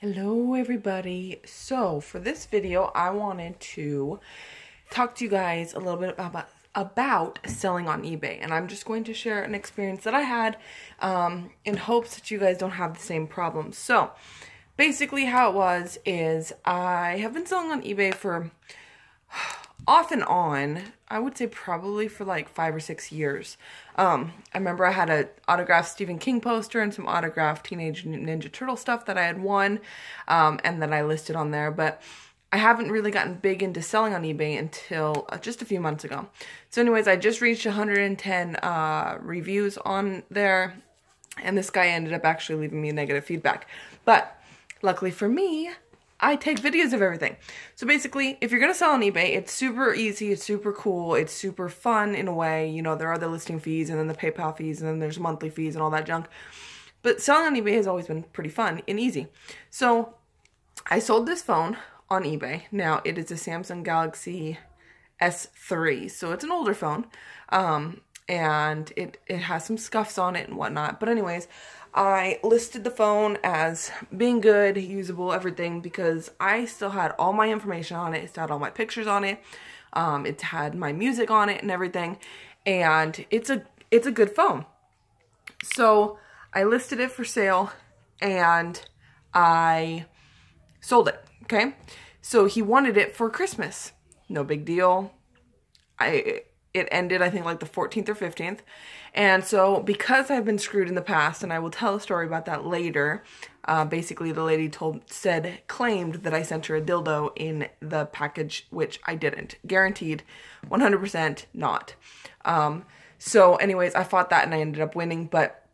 Hello everybody. So for this video I wanted to talk to you guys a little bit about selling on eBay, and I'm just going to share an experience that I had in hopes that you guys don't have the same problem. So basically how it was is I have been selling on eBay for off and on, I would say probably for like 5 or 6 years. I remember I had an autographed Stephen King poster and some autographed Teenage Ninja Turtle stuff that I had won, and that I listed on there, but I haven't really gotten big into selling on eBay until just a few months ago. So anyways, I just reached 110 reviews on there, and this guy ended up actually leaving me negative feedback. But luckily for me, I take videos of everything. So basically, if you're going to sell on eBay, it's super easy, it's super cool, it's super fun in a way. You know, there are the listing fees and then the PayPal fees and then there's monthly fees and all that junk. But selling on eBay has always been pretty fun and easy. So I sold this phone on eBay. Now, it is a Samsung Galaxy S3, so it's an older phone. And it has some scuffs on it and whatnot. But anyways, I listed the phone as being good, usable, everything, because I still had all my information on it. It still had all my pictures on it. It had my music on it and everything. And it's a good phone. So I listed it for sale and I sold it. Okay. So he wanted it for Christmas. No big deal. It ended, I think, like the 14th or 15th. And so because I've been screwed in the past, and I will tell a story about that later, basically the lady claimed that I sent her a dildo in the package, which I didn't. Guaranteed, 100% not. So anyways, I fought that and I ended up winning, but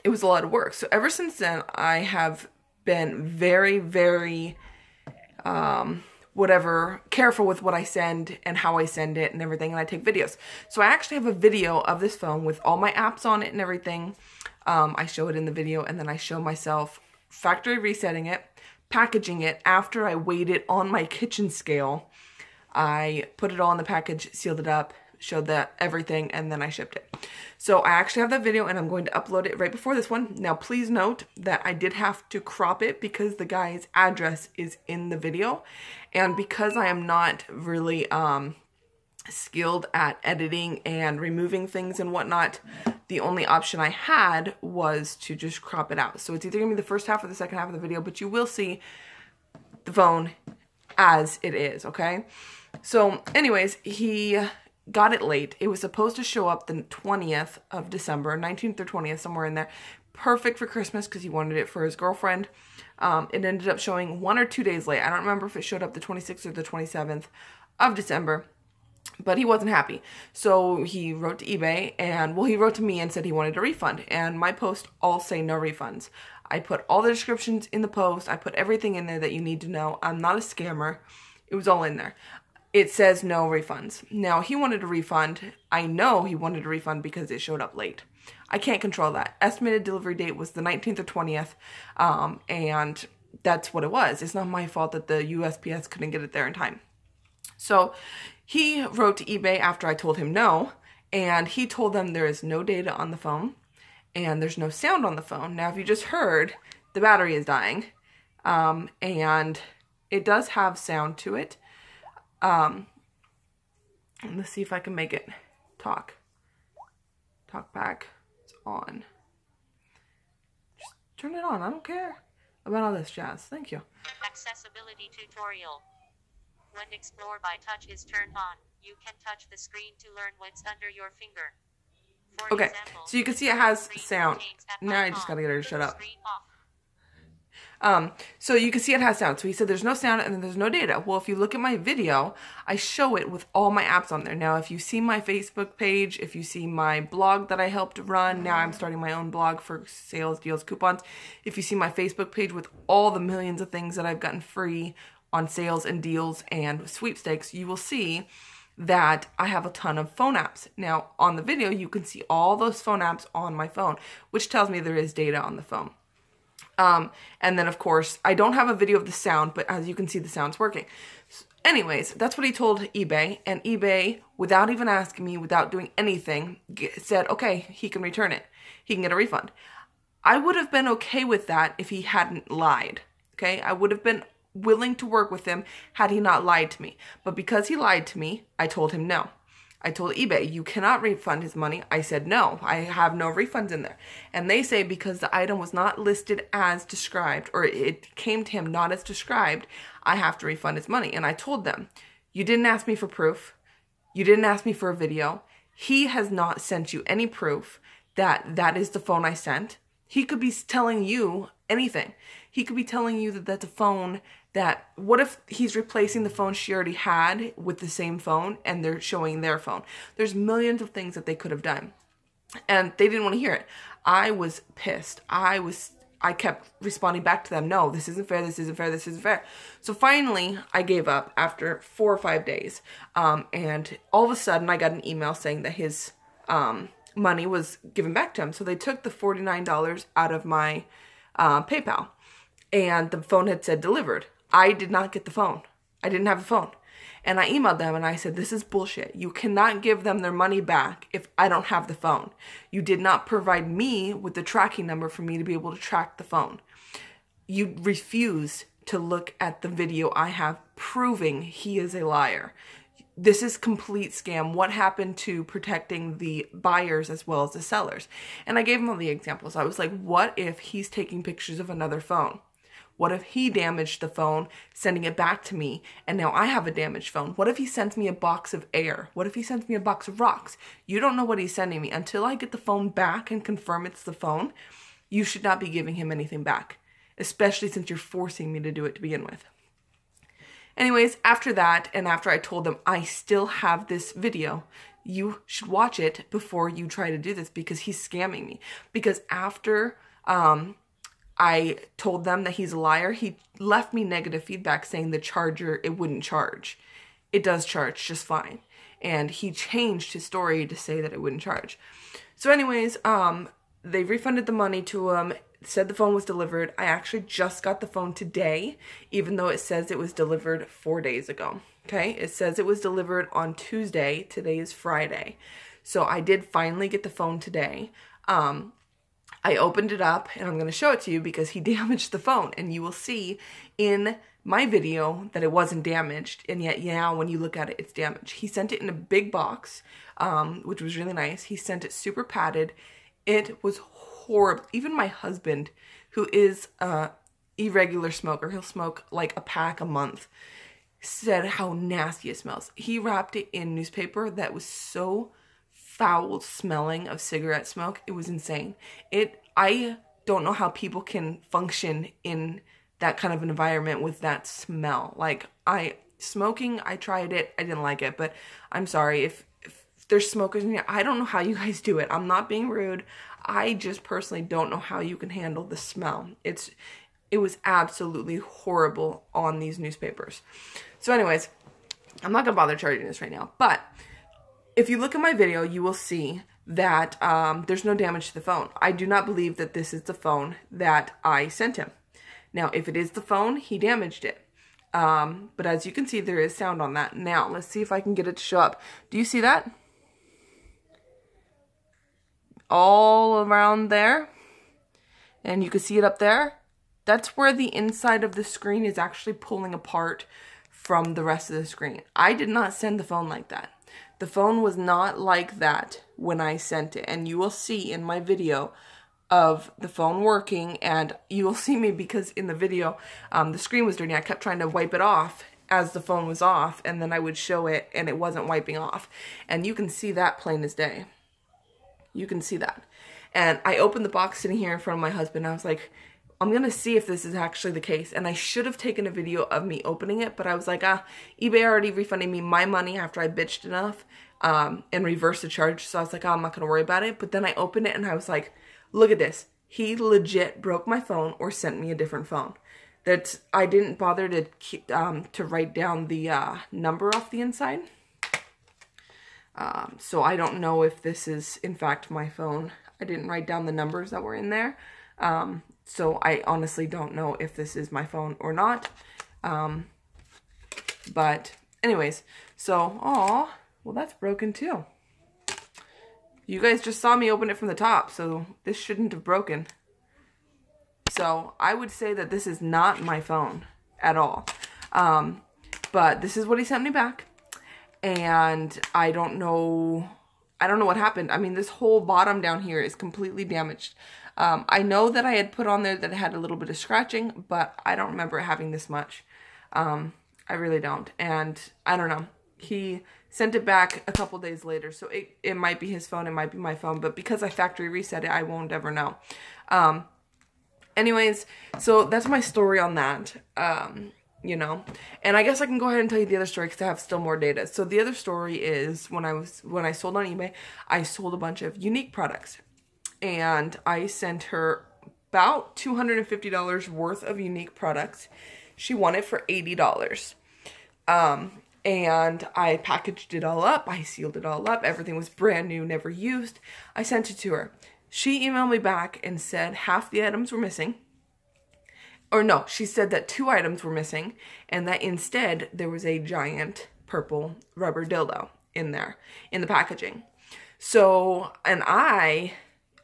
it was a lot of work. So ever since then, I have been very, very, careful with what I send and how I send it and everything, and I take videos. So I actually have a video of this phone with all my apps on it and everything. I show it in the video, and then I show myself factory resetting it, packaging it after I weighed it on my kitchen scale. I put it all in the package, sealed it up, showed that everything, and then I shipped it. So I actually have that video, and I'm going to upload it right before this one. Now please note that I did have to crop it because the guy's address is in the video, and because I am not really skilled at editing and removing things and whatnot, the only option I had was to just crop it out. So it's either gonna be the first half or the second half of the video, but you will see the phone as it is, okay? So anyways, he got it late. It was supposed to show up the 20th of December, 19th or 20th, somewhere in there. Perfect for Christmas because he wanted it for his girlfriend. It ended up showing 1 or 2 days late. I don't remember if it showed up the 26th or the 27th of December, but he wasn't happy. So he wrote to eBay and, well, he wrote to me and said he wanted a refund. And my posts all say no refunds. I put all the descriptions in the post. I put everything in there that you need to know. I'm not a scammer. It was all in there. It says no refunds. Now, he wanted a refund. I know he wanted a refund because it showed up late. I can't control that. Estimated delivery date was the 19th or 20th, and that's what it was. It's not my fault that the USPS couldn't get it there in time. So he wrote to eBay after I told him no, and he told them there is no data on the phone, and there's no sound on the phone. Now, if you just heard, the battery is dying, and it does have sound to it. Let's see if I can make it talk back. It's on. Just turn it on. I don't care about all this jazz. Thank you. Accessibility tutorial. When Explore by Touch is turned on, you can touch the screen to learn what's under your finger. For okay, example, so you can see it has sound. Now I just gotta get her to shut up. So you can see it has sound. So he said there's no sound and then there's no data. Well, if you look at my video, I show it with all my apps on there. Now, if you see my Facebook page, if you see my blog that I helped run, now I'm starting my own blog for sales, deals, coupons. If you see my Facebook page with all the millions of things that I've gotten free on sales and deals and sweepstakes, you will see that I have a ton of phone apps. Now, on the video, you can see all those phone apps on my phone, which tells me there is data on the phone. And then of course, I don't have a video of the sound, but as you can see, the sound's working. Anyways, that's what he told eBay, and eBay, without even asking me, without doing anything, said, okay, he can return it. He can get a refund. I would have been okay with that if he hadn't lied. okay? I would have been willing to work with him had he not lied to me. But because he lied to me, I told him no. I told eBay, you cannot refund his money. I said, no, I have no refunds in there. And they say because the item was not listed as described, or it came to him not as described, I have to refund his money. And I told them, you didn't ask me for proof. You didn't ask me for a video. He has not sent you any proof that that is the phone I sent. He could be telling you anything. He could be telling you that that's a phone that, what if he's replacing the phone she already had with the same phone and they're showing their phone? There's millions of things that they could have done. And they didn't want to hear it. I was pissed. I kept responding back to them, no, this isn't fair, this isn't fair, this isn't fair. So finally, I gave up after 4 or 5 days. And all of a sudden, I got an email saying that his money was given back to him. So they took the $49 out of my PayPal. And the phone had said delivered. I did not get the phone. I didn't have the phone. And I emailed them and I said, this is bullshit. You cannot give them their money back if I don't have the phone. You did not provide me with the tracking number for me to be able to track the phone. You refused to look at the video I have proving he is a liar. This is complete scam. What happened to protecting the buyers as well as the sellers? And I gave him all the examples. I was like, what if he's taking pictures of another phone? What if he damaged the phone, sending it back to me, and now I have a damaged phone? What if he sends me a box of air? What if he sends me a box of rocks? You don't know what he's sending me. Until I get the phone back and confirm it's the phone, you should not be giving him anything back, especially since you're forcing me to do it to begin with. Anyways, after that, and after I told them I still have this video, you should watch it before you try to do this because he's scamming me. Because after I told them that he's a liar, he left me negative feedback saying the charger, it wouldn't charge. It does charge just fine. And he changed his story to say that it wouldn't charge. So anyways, they refunded the money to him, said the phone was delivered. I actually just got the phone today, even though it says it was delivered 4 days ago. Okay, it says it was delivered on Tuesday. Today is Friday. So I did finally get the phone today. I opened it up and I'm going to show it to you because he damaged the phone, and you will see in my video that it wasn't damaged, and yet now when you look at it, it's damaged. He sent it in a big box, which was really nice. He sent it super padded. It was horrible. Even my husband, who is a irregular smoker, he'll smoke like a pack a month, said how nasty it smells. He wrapped it in newspaper that was so foul smelling of cigarette smoke. It was insane. I don't know how people can function in that kind of an environment with that smell. Like, smoking, I tried it, I didn't like it, but I'm sorry if there's smokers in here, I don't know how you guys do it. I'm not being rude. I just personally don't know how you can handle the smell. It was absolutely horrible on these newspapers. So anyways, I'm not gonna bother charging this right now, but if you look at my video, you will see that there's no damage to the phone. I do not believe that this is the phone that I sent him. Now, if it is the phone, he damaged it. But as you can see, there is sound on that. Now, let's see if I can get it to show up. Do you see that? All around there. And you can see it up there. That's where the inside of the screen is actually pulling apart from the rest of the screen. I did not send the phone like that. The phone was not like that when I sent it. And you will see in my video of the phone working, and you will see me because in the video, the screen was dirty. I kept trying to wipe it off as the phone was off, and then I would show it and it wasn't wiping off. And you can see that plain as day. You can see that. And I opened the box sitting here in front of my husband. I was like, I'm going to see if this is actually the case. And I should have taken a video of me opening it, but I was like, eBay already refunded me my money after I bitched enough and reversed the charge. So I was like, I'm not going to worry about it. But then I opened it and I was like, look at this. He legit broke my phone or sent me a different phone. I didn't bother to write down the number off the inside. So I don't know if this is in fact my phone. I didn't write down the numbers that were in there. So I honestly don't know if this is my phone or not. But anyways, so, well, that's broken too. You guys just saw me open it from the top, so this shouldn't have broken. So I would say that this is not my phone at all. But this is what he sent me back. And I don't know what happened. I mean, this whole bottom down here is completely damaged. I know that I had put on there that it had a little bit of scratching, but I don't remember it having this much. I really don't. And I don't know. He sent it back a couple days later, so it might be his phone, it might be my phone, but because I factory reset it, I won't ever know. Anyways, so that's my story on that. You know, and I guess I can go ahead and tell you the other story because I have still more data. So the other story is when I sold on eBay, I sold a bunch of unique products, and I sent her about $250 worth of unique products. She won it for $80. And I packaged it all up. I sealed it all up. Everything was brand new, never used. I sent it to her. She emailed me back and said half the items were missing. Or no, she said that 2 items were missing and that instead there was a giant purple rubber dildo in there, in the packaging. So, and I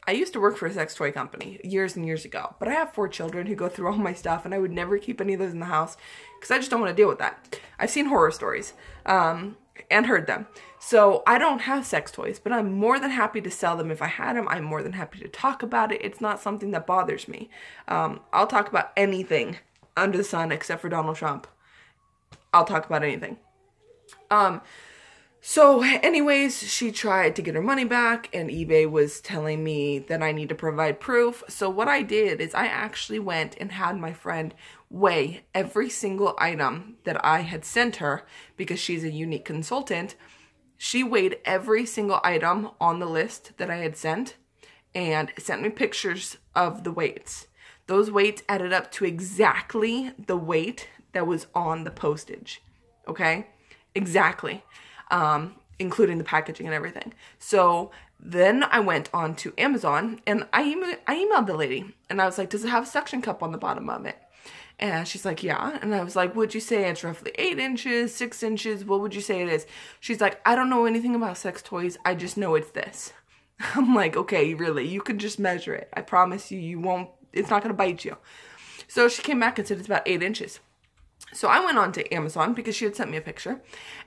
used to work for a sex toy company years and years ago, but I have 4 children who go through all my stuff, and I would never keep any of those in the house because I just don't want to deal with that. I've seen horror stories and heard them. So I don't have sex toys, but I'm more than happy to sell them if I had them. I'm more than happy to talk about it. It's not something that bothers me. I'll talk about anything under the sun except for Donald Trump. I'll talk about anything. So anyways, she tried to get her money back, and eBay was telling me that I need to provide proof. So what I did is I actually went and had my friend weigh every single item that I had sent her because she's a unique consultant. She weighed every single item on the list that I had sent and sent me pictures of the weights. Those weights added up to exactly the weight that was on the postage. Okay? Exactly. Including the packaging and everything. So then I went on to Amazon and I emailed the lady and I was like, does it have a suction cup on the bottom of it? And she's like, yeah. And I was like, would you say it's roughly 8 inches, 6 inches? What would you say it is? She's like, I don't know anything about sex toys. I just know it's this. I'm like, okay, really? You could just measure it. I promise you, it's not going to bite you. So she came back and said it's about 8 inches. So I went on to Amazon because she had sent me a picture,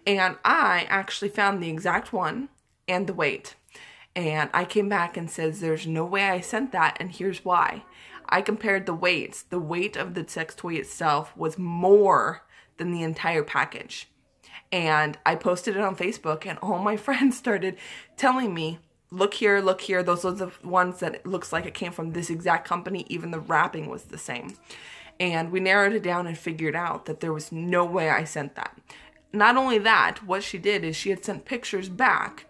and I actually found the exact one and the weight. And I came back and says, there's no way I sent that, and here's why. I compared the weights. The weight of the sex toy itself was more than the entire package. And I posted it on Facebook, and all my friends started telling me, look here, those are the ones that it looks like it came from this exact company. Even the wrapping was the same. And we narrowed it down and figured out that there was no way I sent that. Not only that, what she did is she had sent pictures back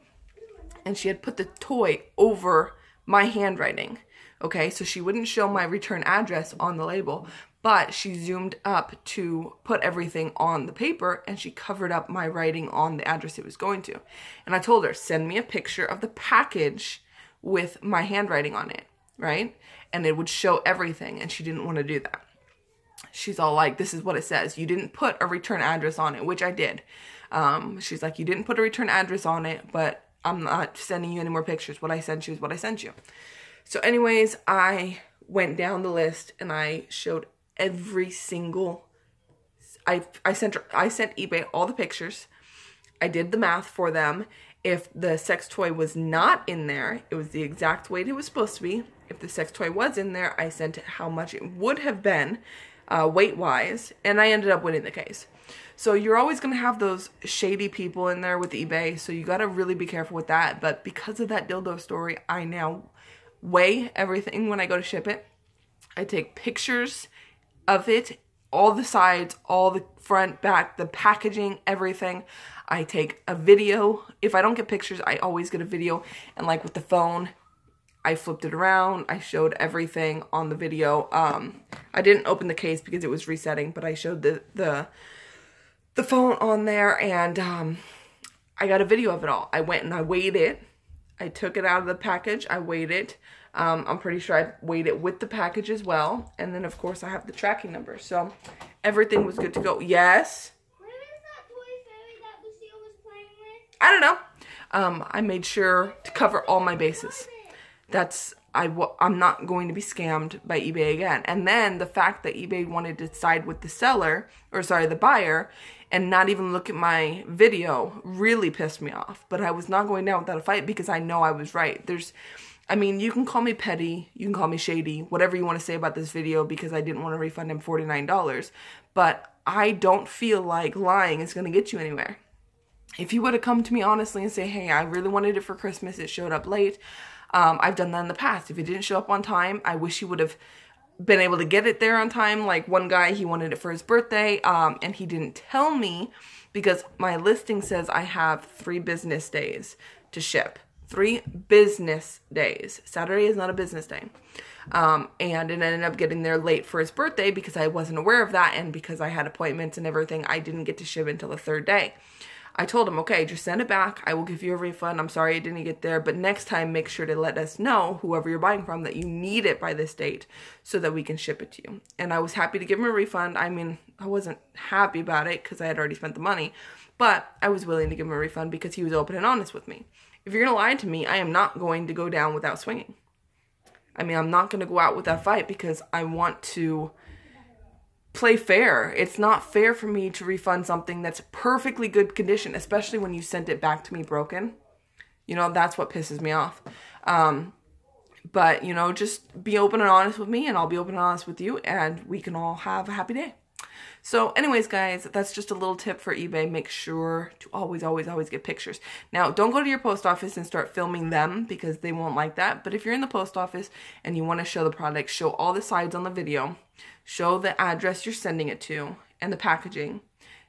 and she had put the toy over my handwriting. Okay, so she wouldn't show my return address on the label, but she zoomed up to put everything on the paper and she covered up my writing on the address it was going to. And I told her, send me a picture of the package with my handwriting on it, right? And it would show everything, and she didn't want to do that. She's all like, this is what it says. You didn't put a return address on it, which I did. She's like, you didn't put a return address on it, but I'm not sending you any more pictures. What I sent you is what I sent you. So anyways, I went down the list and I showed every single, I sent eBay all the pictures. I did the math for them. If the sex toy was not in there, it was the exact weight it was supposed to be. If the sex toy was in there, I sent it how much it would have been weight-wise, and I ended up winning the case. So you're always going to have those shady people in there with eBay, so you got to really be careful with that. But because of that dildo story, I now weigh everything when I go to ship it. I take pictures of it, all the sides, all the front, back, the packaging, everything. I take a video. If I don't get pictures, I always get a video. And like with the phone, I flipped it around. I showed everything on the video. I didn't open the case because it was resetting, but I showed the phone on there, and I got a video of it all. I went and I weighed it. I took it out of the package. I weighed it. I'm pretty sure I weighed it with the package as well. And then, of course, I have the tracking number. So everything was good to go. Yes? Where is that toy fairy that Lucille was playing with? I don't know. I made sure to cover all my bases. That's I'm not going to be scammed by eBay again. And then the fact that eBay wanted to side with the seller, or sorry, the buyer, and not even look at my video really pissed me off. But I was not going down without a fight because I know I was right. I mean, you can call me petty, you can call me shady, whatever you want to say about this video because I didn't want to refund him $49. But I don't feel like lying is going to get you anywhere. If you would have come to me honestly and say, hey, I really wanted it for Christmas, it showed up late. I've done that in the past. If it didn't show up on time, I wish you would have been able to get it there on time. Like one guy, he wanted it for his birthday, and he didn't tell me because my listing says I have 3 business days to ship. 3 business days. Saturday is not a business day. And it ended up getting there late for his birthday because I wasn't aware of that, and because I had appointments and everything, I didn't get to ship until the 3rd day. I told him, okay, just send it back. I will give you a refund. I'm sorry it didn't get there, but next time make sure to let us know, whoever you're buying from, that you need it by this date so that we can ship it to you. And I was happy to give him a refund. I mean, I wasn't happy about it because I had already spent the money, but I was willing to give him a refund because he was open and honest with me. If you're going to lie to me, I am not going to go down without swinging. I mean, I'm not going to go out with that fight because I want to play fair. It's not fair for me to refund something that's perfectly good condition, especially when you sent it back to me broken. You know, that's what pisses me off. But, you know, just be open and honest with me, and I'll be open and honest with you, and we can all have a happy day. So anyways, guys, that's just a little tip for eBay. Make sure to always, always, always get pictures. Now, don't go to your post office and start filming them because they won't like that. But if you're in the post office and you want to show the product, show all the sides on the video. Show the address you're sending it to and the packaging.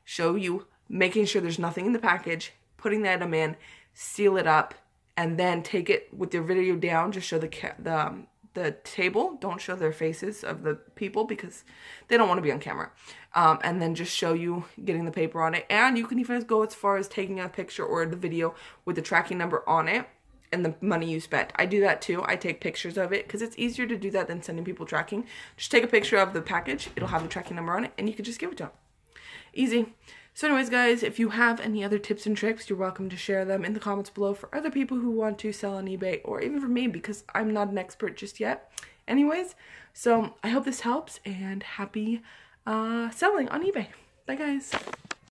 Show you making sure there's nothing in the package, putting the item in, seal it up, and then take it with your video down. Just show the table. Don't show their faces of the people because they don't want to be on camera. And then just show you getting the paper on it. And you can even go as far as taking a picture or the video with the tracking number on it and the money you spent. I do that too. I take pictures of it because it's easier to do that than sending people tracking. Just take a picture of the package. It'll have the tracking number on it and you can just give it to them. Easy. So anyways, guys, if you have any other tips and tricks, you're welcome to share them in the comments below for other people who want to sell on eBay, or even for me because I'm not an expert just yet. Anyways, so I hope this helps, and happy selling on eBay. Bye, guys.